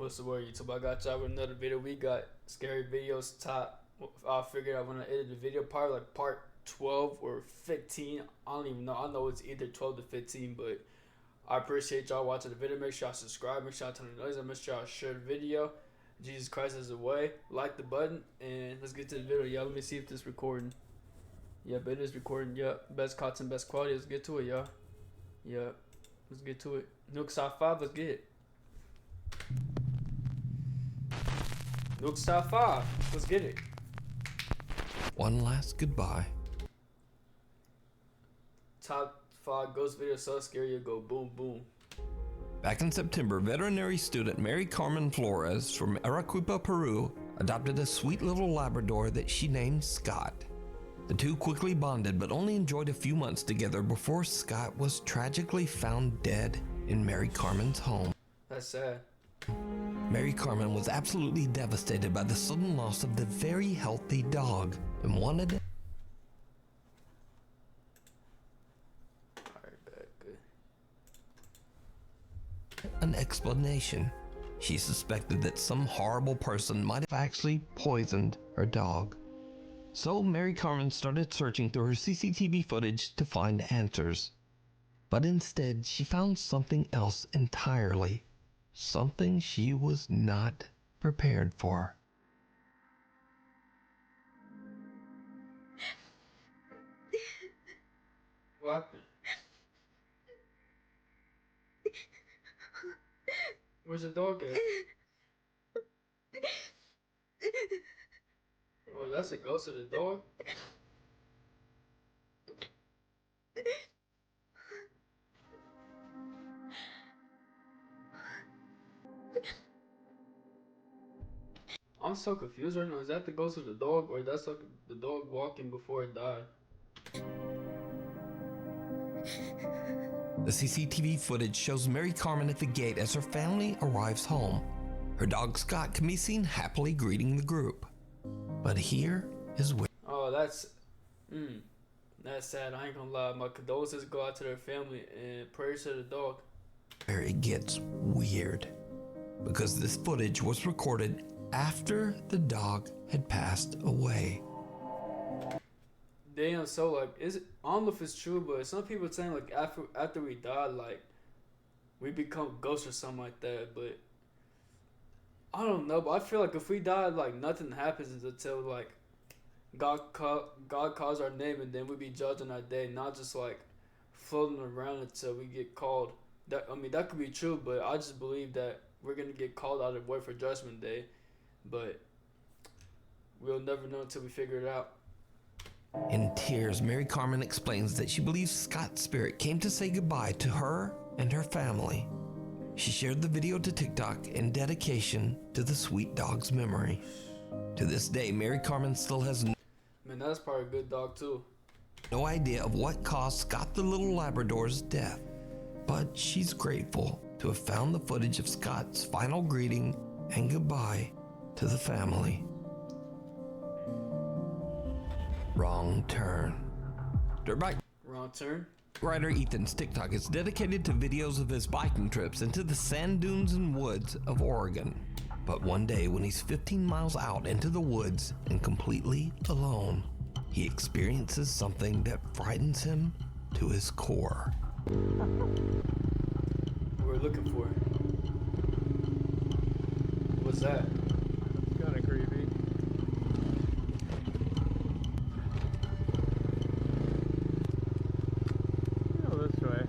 What's the word, YouTube? I got y'all with another video. We got scary videos top. I figured out when I edit the video, probably like part 12 or 15. I don't even know. I know it's either 12 to 15, but I appreciate y'all watching the video. Make sure y'all subscribe. Make sure y'all turn the noise on. Make sure y'all share the video. Jesus Christ is the way. Like the button, and let's get to the video, y'all. Let me see if this recording. Yep, it is recording. Yep, best content, best quality. Let's get to it, y'all. Yep, let's get to it. Nuke Top 5, let's get it. Nuke Top 5, let's get it. One last goodbye. Top 5 ghost video so scary you go boom boom. Back in September, veterinary student Mary Carmen Flores from Arequipa, Peru, adopted a sweet little Labrador that she named Scott. The two quickly bonded, but only enjoyed a few months together before Scott was tragically found dead in Mary Carmen's home. That's sad. Mary Carmen was absolutely devastated by the sudden loss of the very healthy dog and wanted an explanation. She suspected that some horrible person might have actually poisoned her dog. So Mary Carmen started searching through her CCTV footage to find answers. But instead, she found something else entirely. Something she was not prepared for. What happened? Where's the dog at? Oh, that's a ghost of the dog? I'm so confused right now. Is that the ghost of the dog, or that's like the dog walking before it died? The CCTV footage shows Mary Carmen at the gate as her family arrives home. Her dog Scott can be seen happily greeting the group. But here is where That's sad. I ain't gonna lie. My condolences go out to their family and prayers to the dog. it gets weird. Because this footage was recorded after the dog had passed away. Damn, so like, I don't know if it's true, but some people saying like after we die, like we become ghosts or something like that. But I don't know. But I feel like if we die, like nothing happens until like God calls our name, and then we be judged on that day, not just like floating around until we get called. That could be true, but I just believe that we're gonna get called out of way for Judgment Day, but we'll never know until we figure it out. In tears, Mary Carmen explains that she believes Scott's spirit came to say goodbye to her and her family. She shared the video to TikTok in dedication to the sweet dog's memory. To this day, Mary Carmen still has Man, that's probably a good dog too. no idea of what caused Scott the little Labrador's death, but she's grateful to have found the footage of Scott's final greeting and goodbye to the family. Wrong turn. Dirtbike Wrong turn. writer Ethan's TikTok is dedicated to videos of his biking trips into the sand dunes and woods of Oregon. But one day when he's 15 miles out into the woods and completely alone, he experiences something that frightens him to his core. What we're looking for. What's that? It's kind of creepy. Go this way.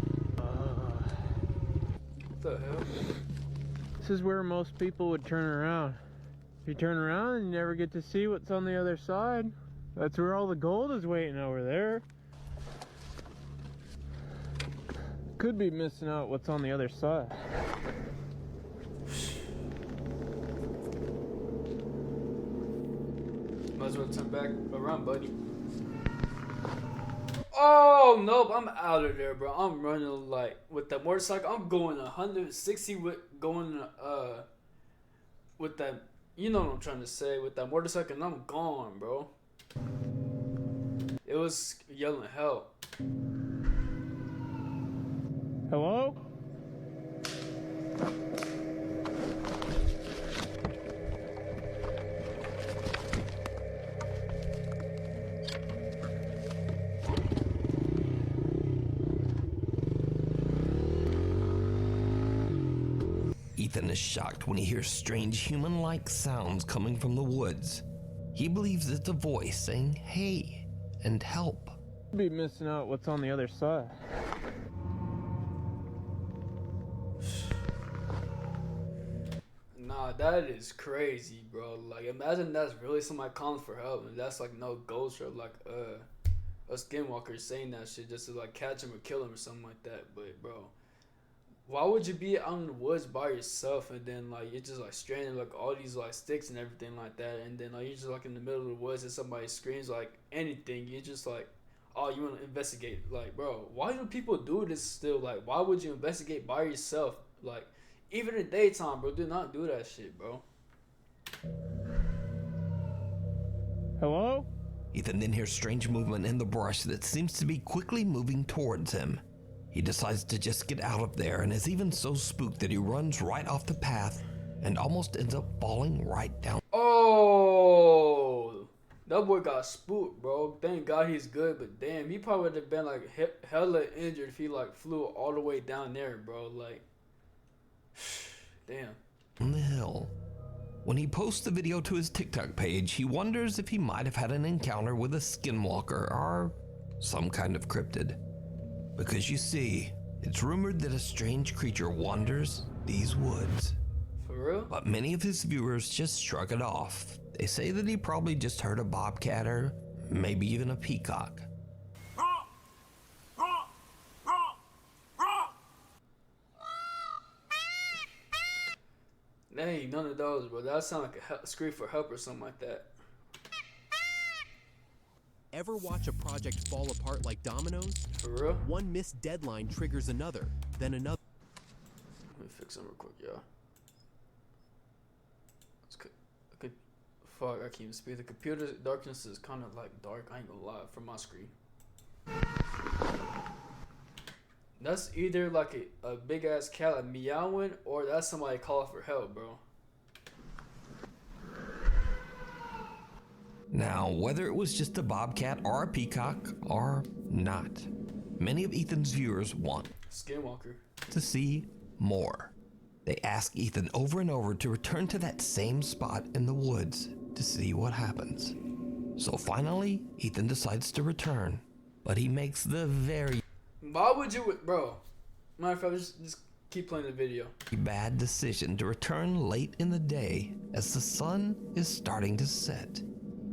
What the hell? This is where most people would turn around. If you turn around, you never get to see what's on the other side. That's where all the gold is waiting over there. Could be missing out what's on the other side. Might as well turn back around, buddy. Oh, nope, I'm out of there, bro. I'm running like with that motorcycle. I'm going 160 with that. You know what I'm trying to say, with that motorcycle, and I'm gone, bro. It was yelling help. Hello? Ethan is shocked when he hears strange human-like sounds coming from the woods. He believes it's a voice saying, "Hey," and "help." Be missing out what's on the other side. Nah, that is crazy, bro. Like, imagine that's really somebody calling for help, and that's like no ghost or like a skinwalker saying that shit just to like catch him or kill him or something like that. But bro, why would you be out in the woods by yourself and then like you're just like stranded like all these like sticks and everything like that, and then like you're just like in the middle of the woods and somebody screams like anything, you're just like, oh, you want to investigate? Like, bro, why do people do this still? Like, why would you investigate by yourself? Like, even in the daytime, bro, do not do that shit, bro. Hello? Ethan then hears strange movement in the brush that seems to be quickly moving towards him. He decides to just get out of there and is even so spooked that he runs right off the path and almost ends up falling right down. Oh, that boy got spooked, bro. Thank God he's good, but damn, he probably would have been like hella injured if he like flew all the way down there, bro. Like, damn. On the hill. When he posts the video to his TikTok page, he wonders if he might have had an encounter with a skinwalker or some kind of cryptid. Because you see, it's rumored that a strange creature wanders these woods. For real? But many of his viewers just shrug it off. They say that he probably just heard a bobcat or maybe even a peacock. Dang, none of those, bro. That sound like a scream for help or something like that. Ever watch a project fall apart like dominoes? For real? One missed deadline triggers another, then another. Let me fix them real quick, y'all. Fuck, I can't even speak. The computer's darkness is kind of like dark. I ain't gonna lie, from my screen. That's either like a big ass cat like meowing, or that's somebody calling for help, bro. Now, whether it was just a bobcat or a peacock or not, many of Ethan's viewers want Skinwalker to see more. They ask Ethan over and over to return to that same spot in the woods to see what happens. So finally, Ethan decides to return, but he makes the very Why would you, bro? Matter of fact, just keep playing the video. bad decision to return late in the day as the sun is starting to set.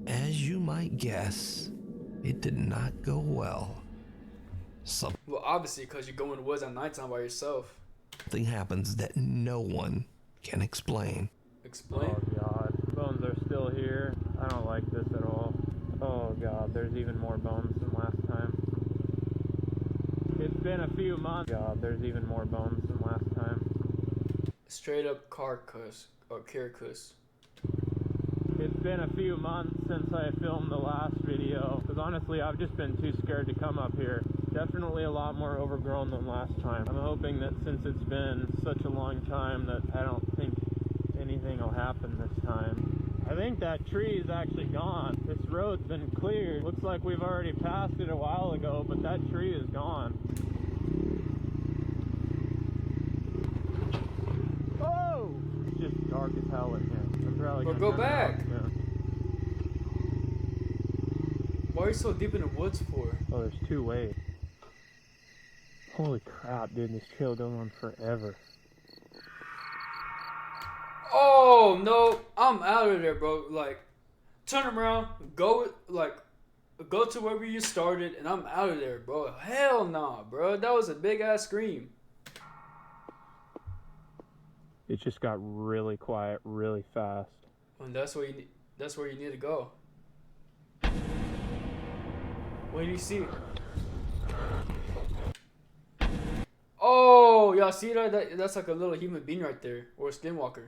As you might guess, it did not go well. Well, obviously, because you go in the woods at nighttime by yourself. Something happens that no one can explain. Explain. Oh god, bones are still here. I don't like this at all. Oh god, there's even more bones than last time. It's been a few months. God, there's even more bones than last time. Straight up carcass or carcass. It's been a few months since I filmed the last video, because honestly I've just been too scared to come up here. Definitely a lot more overgrown than last time. I'm hoping that since it's been such a long time that I don't think anything will happen this time. I think that tree is actually gone. This road's been cleared. Looks like we've already passed it a while ago, but that tree is gone. Oh! It's just dark as hell in here. I'm probably Well, gonna go turn it back. off soon. Why are you so deep in the woods for? Oh, there's two ways. Holy crap, dude, this trail goes on forever. Oh no, I'm out of there, bro. Like, turn around, go to wherever you started, and I'm out of there, bro. Hell nah, bro. That was a big ass scream. It just got really quiet really fast. And that's where you need. That's where you need to go. What do you see? Oh, y'all see that? That's like a little human being right there, or a skinwalker.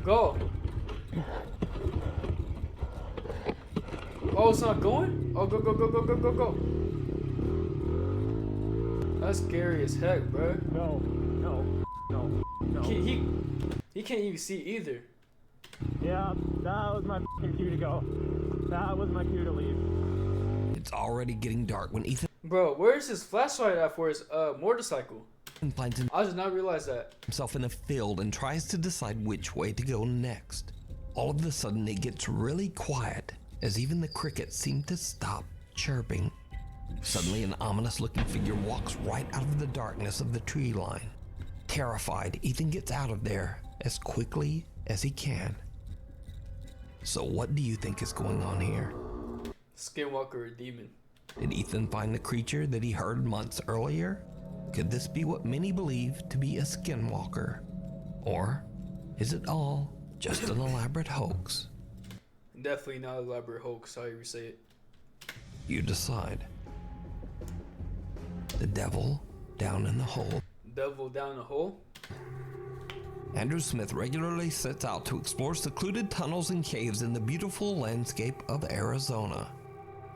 Go. Oh, it's not going? Oh, go, go, go, go, go, go, go. That's scary as heck, bro. No, no, no, no. He can't even see either. Yeah, that was my fucking cue to go. That was my cue to leave. It's already getting dark when Ethan Bro, where's his flashlight at for his motorcycle? finds I did not realize that. himself in a field and tries to decide which way to go next. All of a sudden, it gets really quiet as even the crickets seem to stop chirping. Suddenly, an ominous-looking figure walks right out of the darkness of the tree line. Terrified, Ethan gets out of there as quickly as he can. So what do you think is going on here? Skinwalker or demon. Did Ethan find the creature that he heard months earlier? Could this be what many believe to be a skinwalker? Or is it all just an elaborate hoax? Definitely not an elaborate hoax, how you say it. You decide. The devil down in the hole. Devil down the hole? Andrew Smith regularly sets out to explore secluded tunnels and caves in the beautiful landscape of Arizona.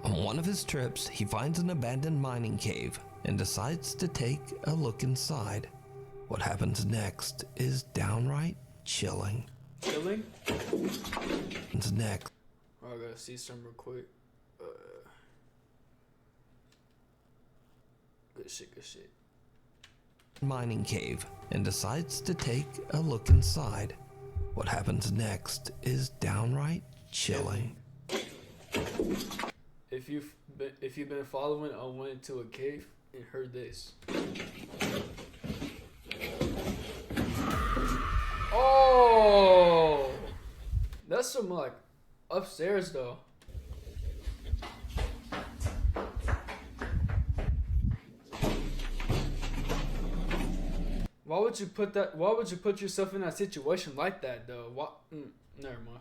On one of his trips, he finds an abandoned mining cave and decides to take a look inside. What happens next is downright chilling. Chilling? What's next? Oh, I gotta see some real quick. Good shit, good shit. Mining cave and decides to take a look inside. What happens next is downright chilling. If you've been following, I went into a cave and heard this. Oh, that's some like upstairs though. Why would you put that? Why would you put yourself in that situation like that though? What? Never mind.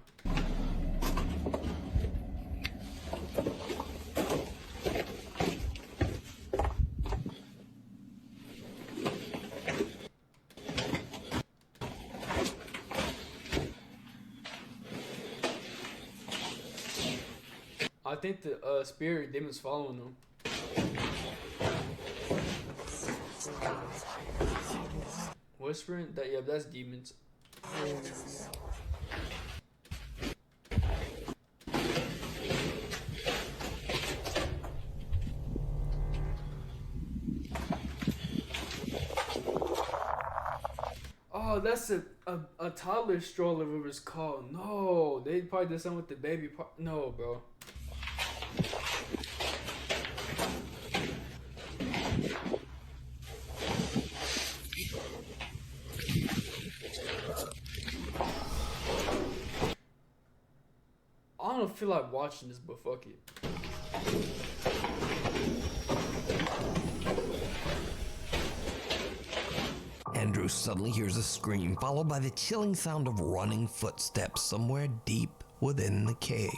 I think the spirit demon's following them. Whispering? That, yeah, that's demons. Oh, that's a toddler stroller, whatever it's called. No, they probably did something with the baby. No, bro. I don't feel like watching this, but fuck it. Andrew suddenly hears a scream, followed by the chilling sound of running footsteps somewhere deep within the cave.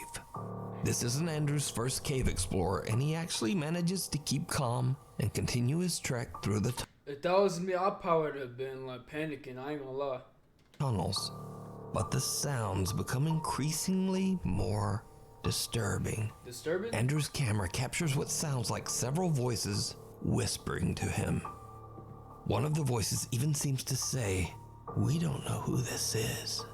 This isn't Andrew's first cave explorer, and he actually manages to keep calm and continue his trek through the If that was me, I probably would have been like panicking, I ain't gonna lie. tunnels. But the sounds become increasingly more disturbing. Disturbing? Andrew's camera captures what sounds like several voices whispering to him. One of the voices even seems to say, "We don't know who this is."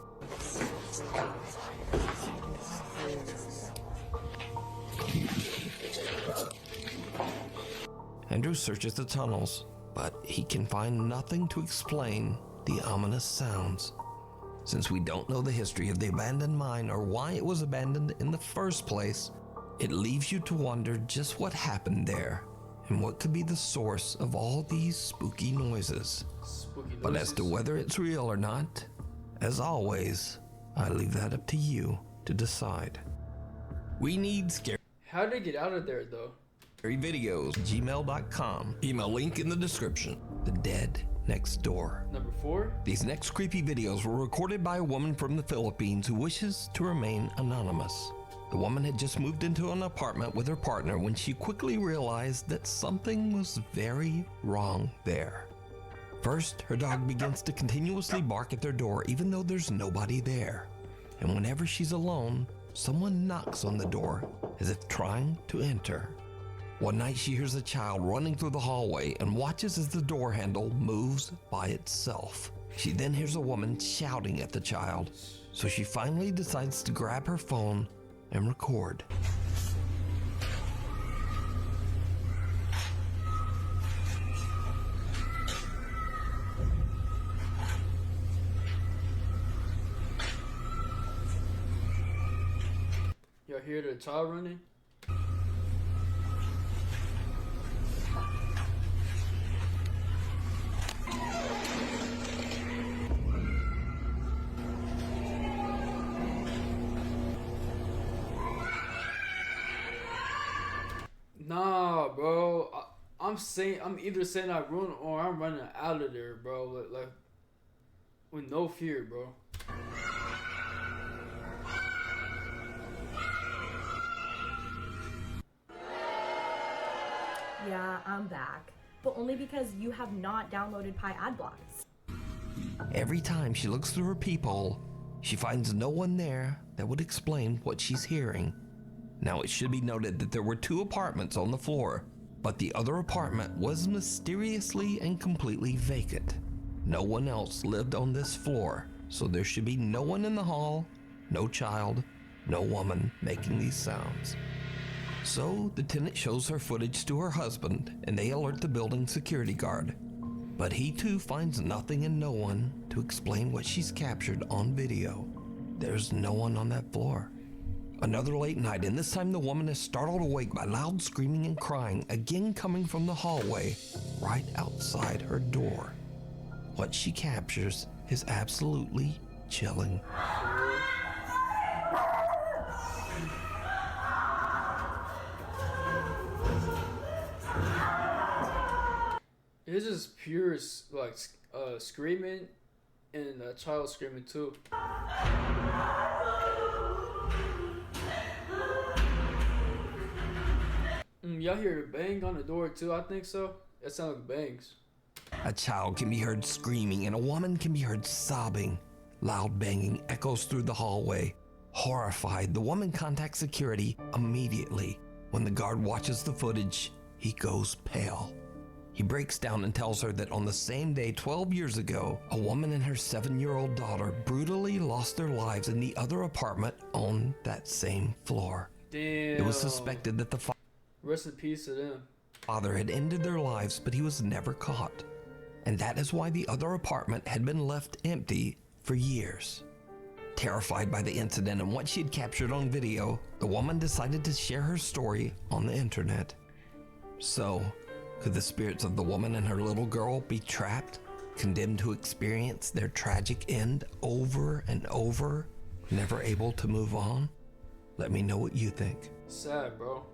Andrew searches the tunnels, but he can find nothing to explain the ominous sounds. Since we don't know the history of the abandoned mine or why it was abandoned in the first place, it leaves you to wonder just what happened there and what could be the source of all these spooky noises. But as to whether it's real or not, as always, I leave that up to you to decide. We need scary How did they get out of there though? videos, gmail.com. Email link in the description. The Dead Next Door. Number 4? These next creepy videos were recorded by a woman from the Philippines who wishes to remain anonymous. The woman had just moved into an apartment with her partner when she quickly realized that something was very wrong there. First, her dog begins to continuously bark at their door even though there's nobody there. And whenever she's alone, someone knocks on the door as if trying to enter. One night she hears a child running through the hallway and watches as the door handle moves by itself. She then hears a woman shouting at the child, so she finally decides to grab her phone and record. Y'all hear the child running? Nah, bro. I'm either saying I run or I'm running out of there, bro. Like with no fear, bro. Yeah, I'm back. But only because you have not downloaded Pi ad blocks. Every time she looks through her peephole, she finds no one there that would explain what she's hearing. Now, it should be noted that there were 2 apartments on the floor, but the other apartment was mysteriously and completely vacant. No one else lived on this floor, so there should be no one in the hall, no child, no woman making these sounds. So the tenant shows her footage to her husband, and they alert the building security guard. But he too finds nothing and no one to explain what she's captured on video. There's no one on that floor. Another late night, and this time the woman is startled awake by loud screaming and crying, again coming from the hallway right outside her door. What she captures is absolutely chilling. It's just pure like screaming, and a child screaming too. Y'all hear a bang on the door too? I think so. It sounds like bangs. A child can be heard screaming, and a woman can be heard sobbing. Loud banging echoes through the hallway. Horrified, the woman contacts security immediately. When the guard watches the footage, he goes pale. He breaks down and tells her that on the same day 12 years ago, a woman and her 7-year-old daughter brutally lost their lives in the other apartment on that same floor. Damn. It was suspected that the Rest in peace to them. father had ended their lives, but he was never caught. And that is why the other apartment had been left empty for years. Terrified by the incident and what she had captured on video, the woman decided to share her story on the internet. So, could the spirits of the woman and her little girl be trapped, condemned to experience their tragic end over and over, never able to move on? Let me know what you think. Sad, bro.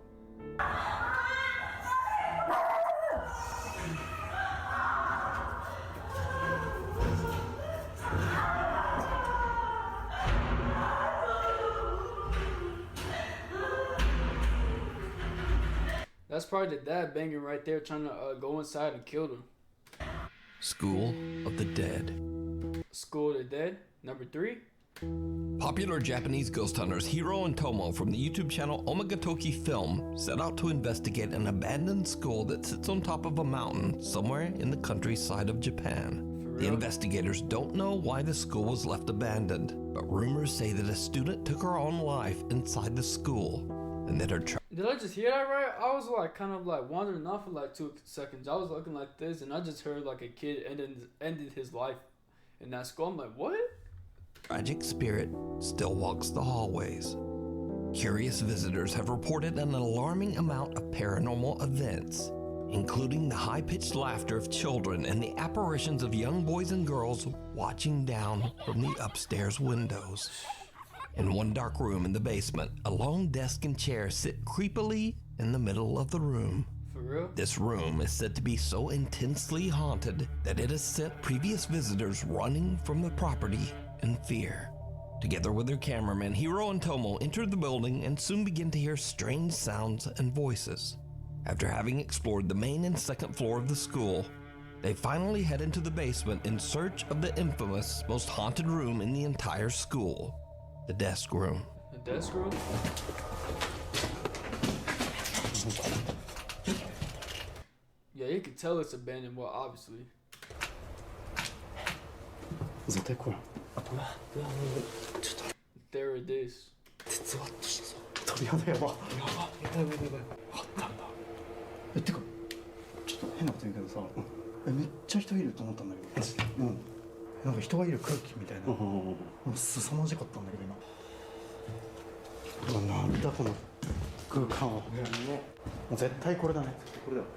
That's probably the dad banging right there, trying to go inside and kill them. School of the Dead. School of the Dead, number 3. Popular Japanese ghost hunters Hiro and Tomo from the YouTube channel Omagatoki Film set out to investigate an abandoned school that sits on top of a mountain somewhere in the countryside of Japan. The investigators don't know why the school was left abandoned, but rumors say that a student took her own life inside the school, and that her Did I just hear that right? I was like kind of like wandering off for like 2 seconds. I was looking like this, and I just heard like a kid ended his life in that school. I'm like, what? tragic spirit still walks the hallways. Curious visitors have reported an alarming amount of paranormal events, including the high-pitched laughter of children and the apparitions of young boys and girls watching down from the upstairs windows. In one dark room in the basement, a lone desk and chair sit creepily in the middle of the room. For real? This room is said to be so intensely haunted that it has sent previous visitors running from the property in fear. Together with their cameraman, Hiro and Tomo enter the building and soon begin to hear strange sounds and voices. After having explored the main and second floor of the school, they finally head into the basement in search of the infamous, most haunted room in the entire school, the desk room. The desk room? Yeah, you can tell it's abandoned, well, obviously. There it is. 鳥肌やば。やば。やばいやばいやばい。あったんだ。てか、ちょっと変なこと言うけどさ、めっちゃ人いると思ったんだけど。マジで？うん。なんか人がいる空気みたいな。凄まじかったんだけど今。うわなんだこの空間は。もう絶対これだね。これだよ。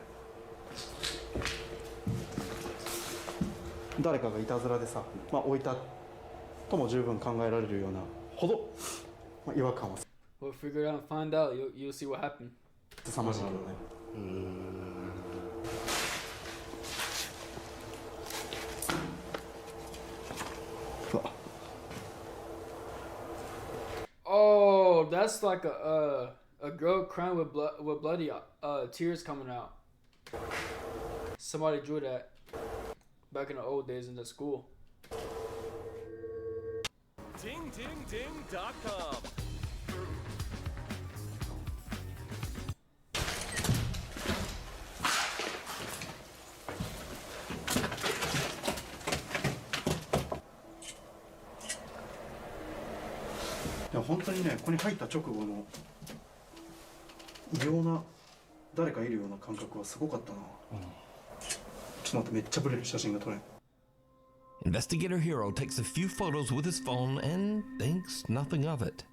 誰かがいたずらでさ、まあ、置いたとも十分考えられるようなほど、まあ、違和感は We'll figure it out and find out. You'll see what happened. 凄まじいけどね。うわ Oh, that's like a girl crying with bloody tears coming out. Somebody drew that back in the old days in the school. Dingdingding.com. いや本当にね、ここに入った直後の異様な誰かいるような感覚はすごかったな。ちょっと待って、めっちゃブレる写真が撮れん。Investigator Hero takes a few photos with his phone and thinks nothing of it.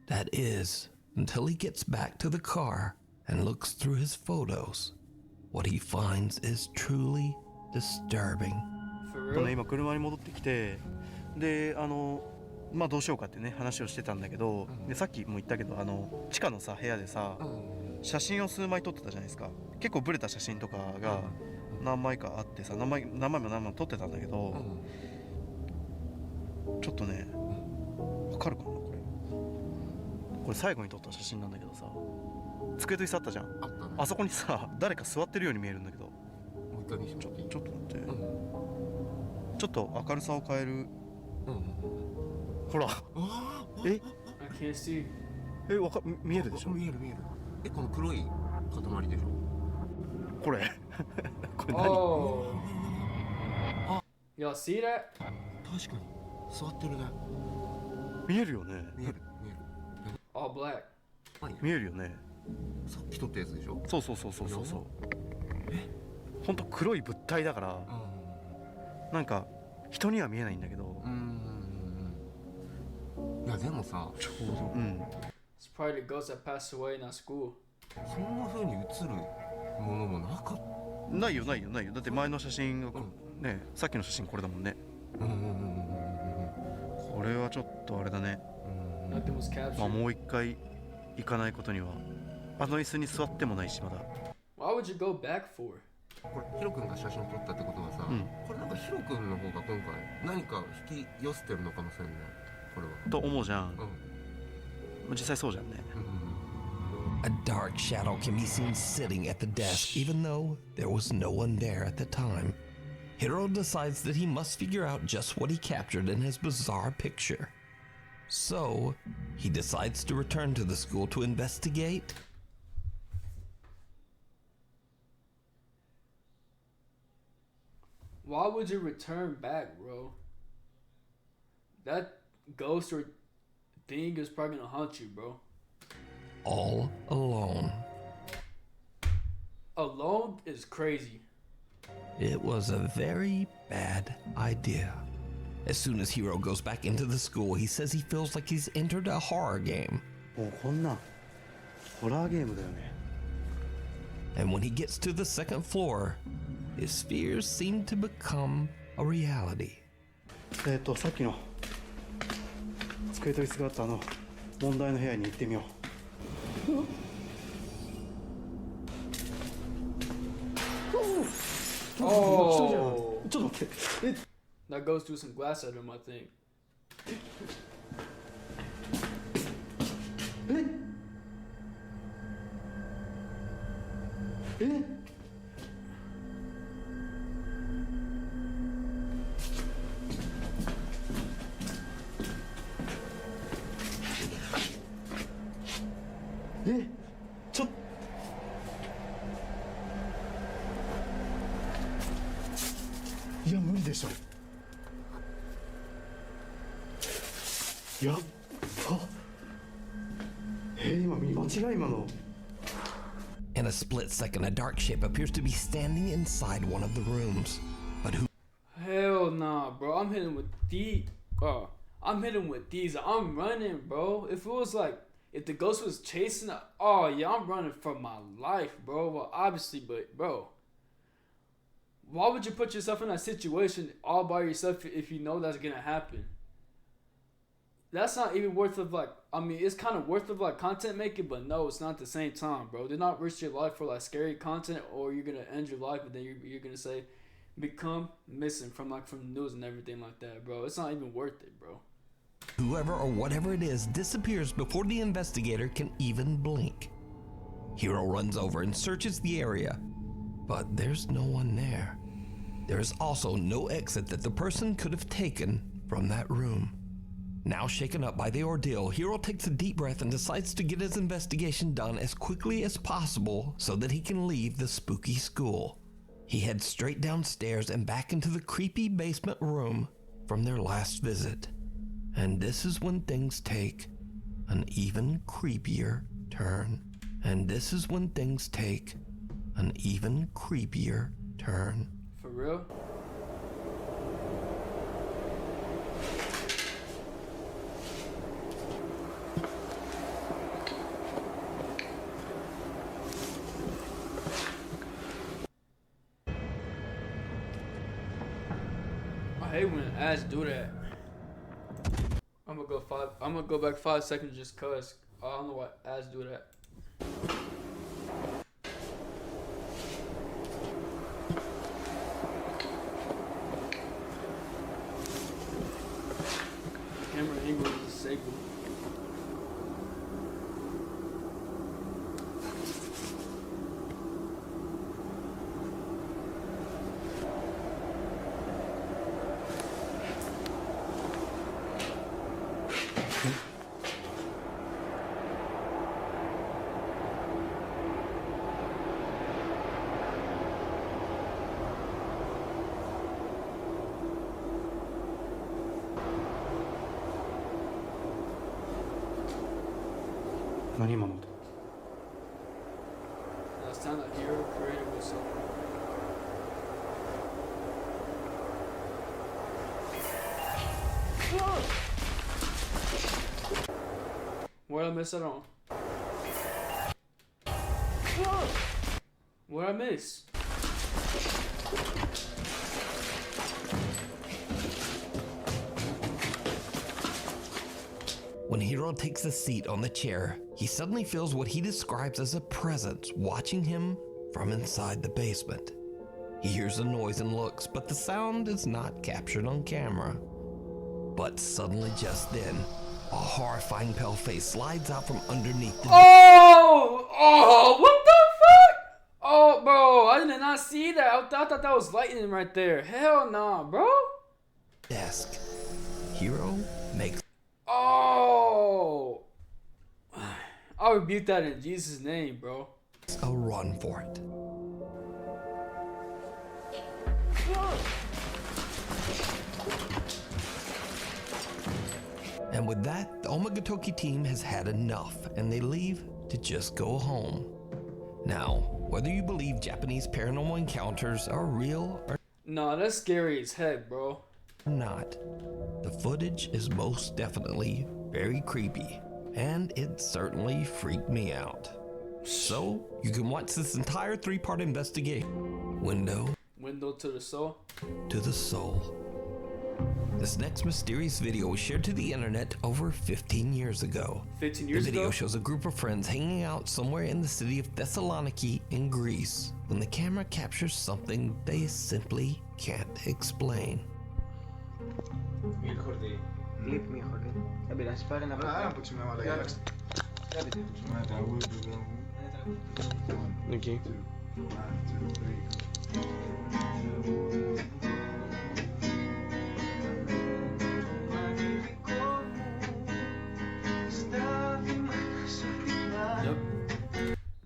That is, until he gets back to the car and looks through his photos. What he finds is truly disturbing. For とね、 real? 今車に戻ってきて、でまあどうしようかってね話をしてたんだけど、でさっきも言ったけど地下のさ部屋でさ、写真を数枚撮ってたじゃないですか。結構ブレた写真とかが何枚かあってさ、何枚も撮ってたんだけど、ちょっとね、わかるかなこれ最後に撮った写真なんだけどさ、机と椅子あったじゃん。あったね。あそこにさ誰か座ってるように見えるんだけど、もう一回見せてもらっていい？ちょっと待って、ちょっと明るさを変える。ほら、え I can't see. 見えるでしょ。見える。この黒い塊でしょ。これこれ何？ Oh. Y'all see that? 確かに座ってるね。見えるよね。見える。 All black. 見えるよね。さっき撮ったやつでしょ。そう。ほんと黒い物体だから、なんか人には見えないんだけど。いやでもさ、ちょうど。It's probably the ghost that passed away in our school. そんな風に映るものもなかった。ないよ。だって前の写真がね、さっきの写真これだもんね。これはちょっとあれだね。Nothing was まあ captured. もう一回行かないことには。あの椅子に座ってもないしまだ。Why would you go back for? これヒロ君が写真撮ったってことはさ、これなんかヒロ君の方が今回何か引き寄せてるのかもしれない。これは。と思うじゃん。実際そうじゃんね。A dark shadow can be seen sitting at the desk, even though there was no one there at the time. Hiro decides that he must figure out just what he captured in his bizarre picture. So, he decides to return to the school to investigate. Why would you return back, bro? That ghost or thing is probably gonna haunt you, bro. All alone. Alone is crazy. It was a very bad idea. As soon as Hiro goes back into the school, he says he feels like he's entered a horror game. もうこんなホラーゲームだよね。 And when he gets to the second floor, his fears seem to become a reality. さっきの机と椅子があった問題の部屋に行ってみよう。Oh, ちょっと待って。 that goes through some glass at him, I think. ちょっいや無理でしょ。やっば。今見間違い今の。 In a split second, a dark shape appears to be standing inside one of the rooms. But who Hell nah, bro. I'm hitting with these. I'm hitting with these. I'm running, bro. If it was like if the ghost was chasing, oh yeah, I'm running for my life, bro. Well, obviously, but bro, why would you put yourself in that situation all by yourself if you know that's gonna happen? That's not even worth of like. I mean, it's kind of worth of like content making, but no, it's not at the same time, bro. Do not risk your life for like scary content, or you're gonna end your life, and then you're gonna say, become missing from the news and everything like that, bro. It's not even worth it, bro. Whoever or whatever it is disappears before the investigator can even blink. Hiro runs over and searches the area, but there's no one there. There is also no exit that the person could have taken from that room. Now shaken up by the ordeal, Hiro takes a deep breath and decides to get his investigation done as quickly as possible so that he can leave the spooky school. He heads straight downstairs and back into the creepy basement room from their last visit. And this is when things take an even creepier turn. And this is when things take an even creepier turn. For real? I hate when ads do that. I'm gonna go back 5 seconds just cause I don't know why ads do that. Camera angle is disabled. Last time that hero created was something. What did I miss out on? What did I miss? When Hiro takes a seat on the chair, he suddenly feels what he describes as a presence watching him from inside the basement. He hears a noise and looks, but the sound is not captured on camera. But suddenly just then, a horrifying pale face slides out from underneath the Oh, what the fuck? Oh, bro, I did not see that. I thought that was lightning right there. Hell nah, bro. desk. Hiro makes Oh, I'll rebuke that in Jesus' name, bro. a run for it. And with that, the Omagatoki team has had enough, and they leave to just go home. Now, whether you believe Japanese paranormal encounters are real or Nah, that's scary as heck, bro. not, the footage is most definitely very creepy, and it certainly freaked me out. So, you can watch this entire 3-part investigation. Window Window to the soul. to the soul. This next mysterious video was shared to the internet over 15 years ago. 15 The years video ago? shows a group of friends hanging out somewhere in the city of Thessaloniki in Greece when the camera captures something they simply can't explain.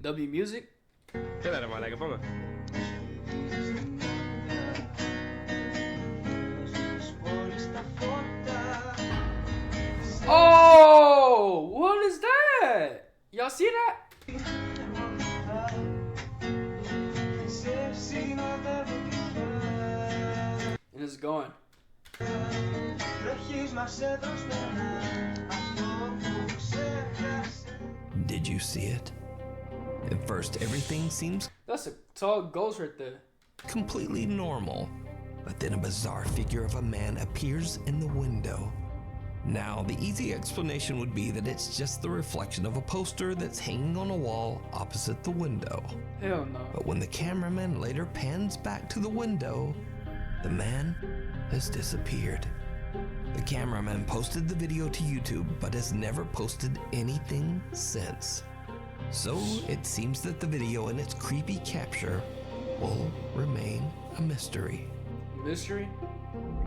W Music? Oh, what is that? Y'all see that? And it's going. Did you see it? At first, everything seems That's a tall ghost right there. completely normal, but then a bizarre figure of a man appears in the window. Now, the easy explanation would be that it's just the reflection of a poster that's hanging on a wall opposite the window. Hell no. But when the cameraman later pans back to the window, the man has disappeared. The cameraman posted the video to YouTube but has never posted anything since. So it seems that the video and its creepy capture will remain a mystery. Mystery?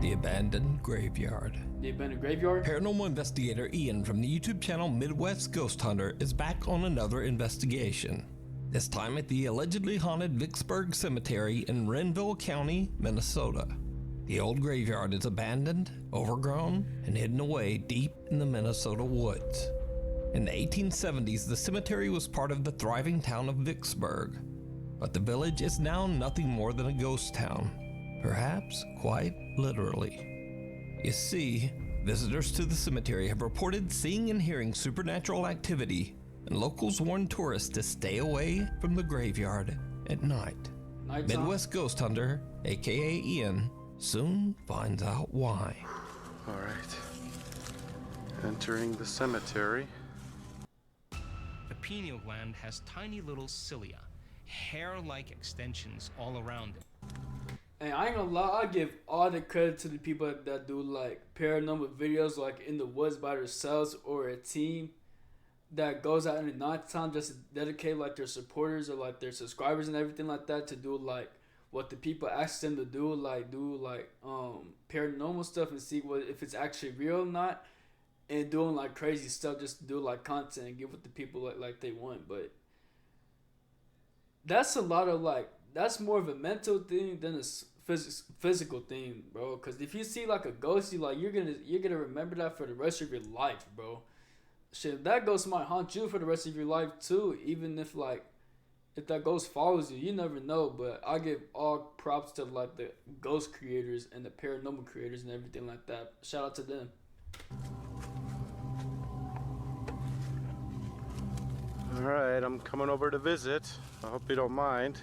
The abandoned graveyard. The abandoned graveyard? Paranormal investigator Ian from the YouTube channel Midwest Ghost Hunter is back on another investigation. This time at the allegedly haunted Vicksburg Cemetery in Renville County, Minnesota. The old graveyard is abandoned, overgrown, and hidden away deep in the Minnesota woods. In the 1870s, the cemetery was part of the thriving town of Vicksburg, but the village is now nothing more than a ghost town, perhaps quite literally. You see, visitors to the cemetery have reported seeing and hearing supernatural activity, and locals warn tourists to stay away from the graveyard at night. Nighttime? Midwest Ghost Hunter, aka Ian, soon finds out why. All right. Entering the cemetery. The pineal gland has tiny little cilia, hair-like extensions all around it. And I ain't gonna lie, I give all the credit to the people that do like paranormal videos like in the woods by themselves, or a team that goes out in the nighttime just to dedicate like their supporters or like their subscribers and everything like that to do like what the people ask them to do paranormal stuff and see what if it's actually real or not, and doing like crazy stuff just to do like content and give what the people like they want. But that's a lot of like, that's more of a mental thing than a physical thing, bro. Because if you see like a ghost, you're gonna remember that for the rest of your life, bro. Shit, that ghost might haunt you for the rest of your life too. Even if that ghost follows you, you never know. But I give all props to like the ghost creators and the paranormal creators and everything like that. Shout out to them. All right, I'm coming over to visit. I hope you don't mind.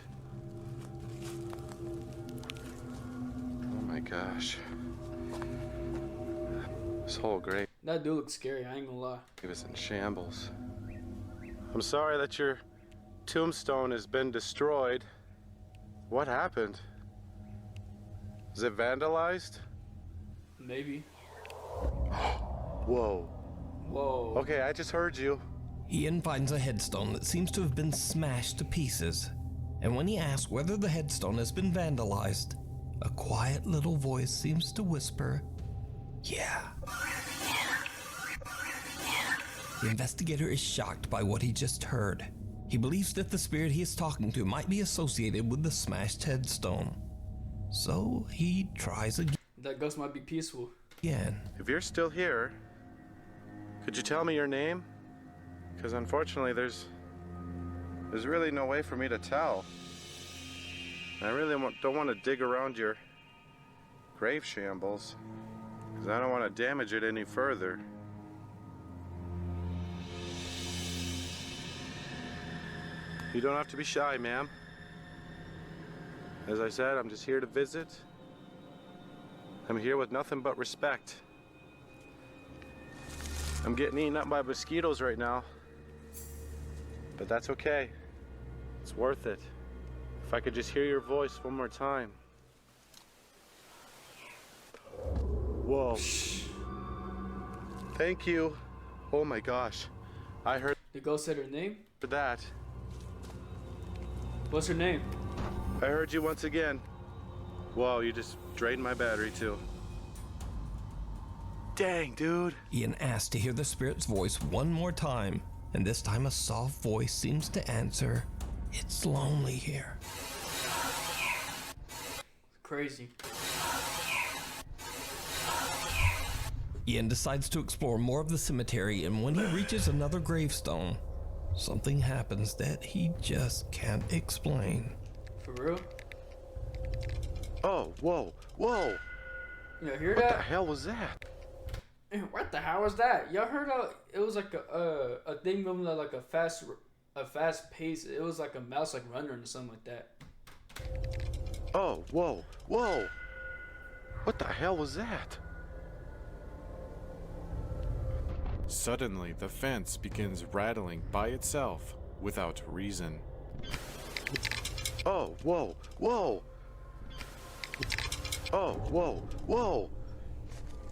Oh my gosh. This whole grave That dude looks scary, I ain't gonna lie. is in shambles. I'm sorry that your tombstone has been destroyed. What happened? Is it vandalized? Maybe. Whoa. Whoa. Okay, I just heard you. Ian finds a headstone that seems to have been smashed to pieces, and when he asks whether the headstone has been vandalized, a quiet little voice seems to whisper, "Yeah." The investigator is shocked by what he just heard. He believes that the spirit he is talking to might be associated with the smashed headstone. So he tries That ghost might be peaceful. again. If you're still here, could you tell me your name? Because unfortunately, there's really no way for me to tell. I really don't want to dig around your grave shambles, because I don't want to damage it any further. You don't have to be shy, ma'am. As I said, I'm just here to visit. I'm here with nothing but respect. I'm getting eaten up by mosquitoes right now. But that's okay. It's worth it. If I could just hear your voice one more time. Whoa. Thank you. Oh my gosh. I heard The ghost said her name? that. What's her name? I heard you once again. Whoa, you just drained my battery too. Dang, dude. Ian asks to hear the spirit's voice one more time, and this time a soft voice seems to answer, "It's lonely here." Crazy. Ian decides to explore more of the cemetery, and when he reaches another gravestone, something happens that he just can't explain. For real? Oh, whoa, whoa. Yeah, hear What that? the hell was that? What the hell was that? Y'all heard it was like a thing moving at like a fast pace. It was like a mouse like running or something like that. Oh, whoa, whoa. What the hell was that? Suddenly, the fence begins rattling by itself without reason. Oh, whoa, whoa. Oh, whoa, whoa.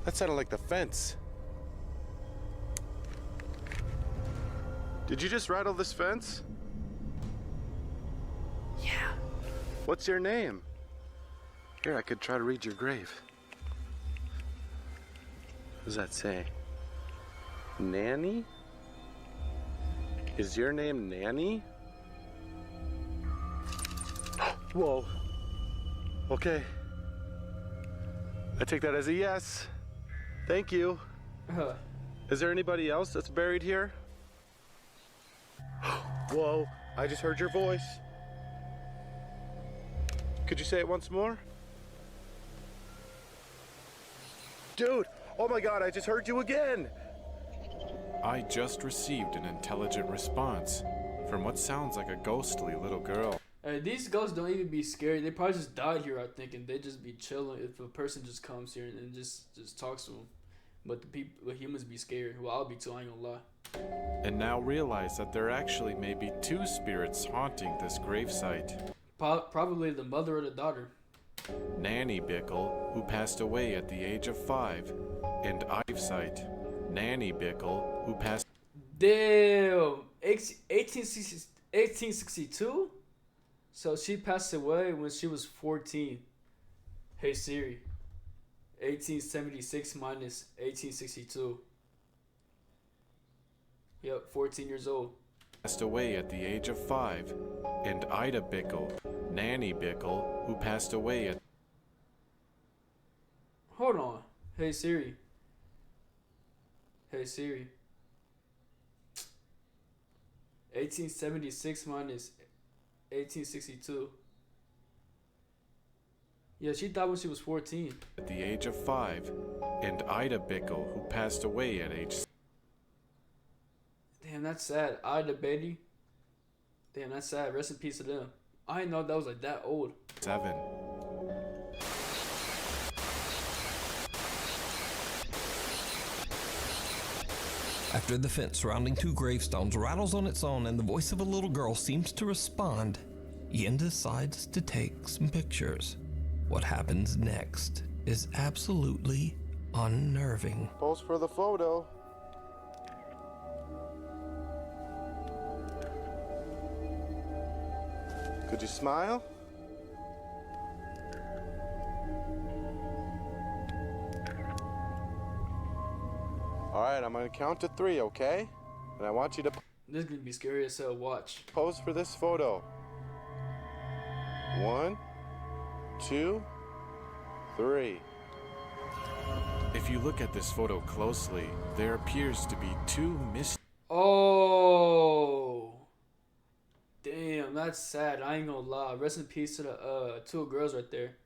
That sounded like the fence. Did you just rattle this fence? Yeah. What's your name? Here, I could try to read your grave. What does that say? Nanny? Is your name Nanny? Whoa. Okay. I take that as a yes. Thank you. Is there anybody else that's buried here? Whoa, I just heard your voice. Could you say it once more? Dude, oh my God, I just heard you again. I just received an intelligent response from what sounds like a ghostly little girl. These ghosts don't even be scary. They probably just died here, I think, and they just be chilling if a person just comes here and just talks to them. But the humans be scared. Well, I'll be too, I ain't gonna lie. And now realize that there actually may be two spirits haunting this gravesite. Probably the mother or the daughter. Nanny Bickle, who passed away at the age of 5, and Ivesite, Nanny Bickle, who passed... Damn! 1862? So she passed away when she was 14. Hey Siri. 1876 minus 1862. Yep, 14 years old. Passed away at the age of 5, and Ida Bickle, Nanny Bickle, who passed away at... Hold on. Hey Siri. Hey Siri. 1876 minus 1862. Yeah, she died when she was 14. At the age of 5, and Ida Bickle, who passed away at age... Damn, that's sad. Ida Betty. Damn, that's sad. Rest in peace to them. I didn't know that was like that old. 7. After the fence surrounding 2 gravestones rattles on its own and the voice of a little girl seems to respond, Ian decides to take some pictures. What happens next is absolutely unnerving. Pose for the photo. Could you smile? All right, I'm gonna count to 3, okay? And I want you to This is gonna be scary as hell. Watch. pose for this photo. 1, 2, 3. If you look at this photo closely, there appears to be 2 Oh. Damn, that's sad. I ain't gonna lie. Rest in peace to the 2 girls right there.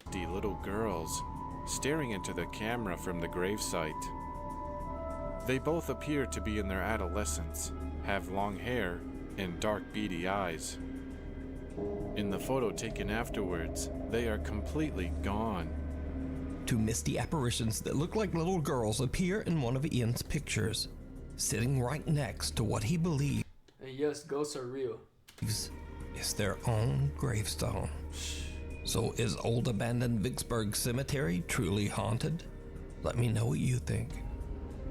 misty little girls staring into the camera from the gravesite. They both appear to be in their adolescence, have long hair, and dark beady eyes. In the photo taken afterwards, they are completely gone. 2 misty apparitions that look like little girls appear in one of Ian's pictures, sitting right next to what he believes And yes, ghosts are real. is their own gravestone. So is old abandoned Vicksburg Cemetery truly haunted? Let me know what you think.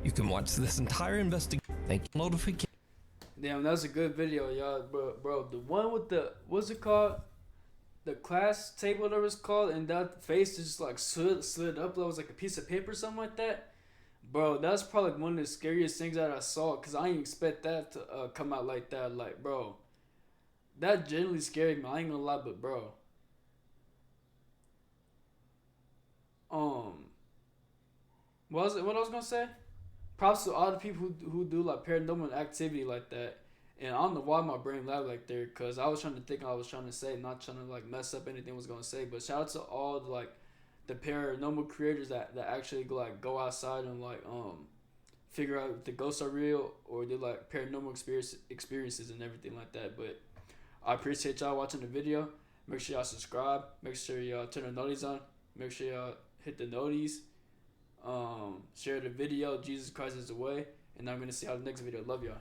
You can watch this entire investigation. Thank you. Notification. Damn, that was a good video, y'all. Bro, the one with the, what's it called? The class table, whatever it's called, and that face just like slid up. That was like a piece of paper or something like that. Bro, that's probably one of the scariest things that I saw, because I didn't expect that to come out like that. Like, bro, that genuinely scared me. I ain't gonna lie, but bro. What I was gonna say? Props to all the people who do like paranormal activity like that. And I don't know why my brain lagged like there, because I was trying to think what I was trying to say, not trying to like mess up anything I was gonna say. But shout out to all the the paranormal creators that actually like go outside and like figure out if the ghosts are real or they're like paranormal experiences and everything like that. But I appreciate y'all watching the video. Make sure y'all subscribe. Make sure y'all turn the notifications on. Make sure y'all hit the noties. Share the video. Jesus Christ is the way. And I'm gonna see y'all in the next video. Love y'all.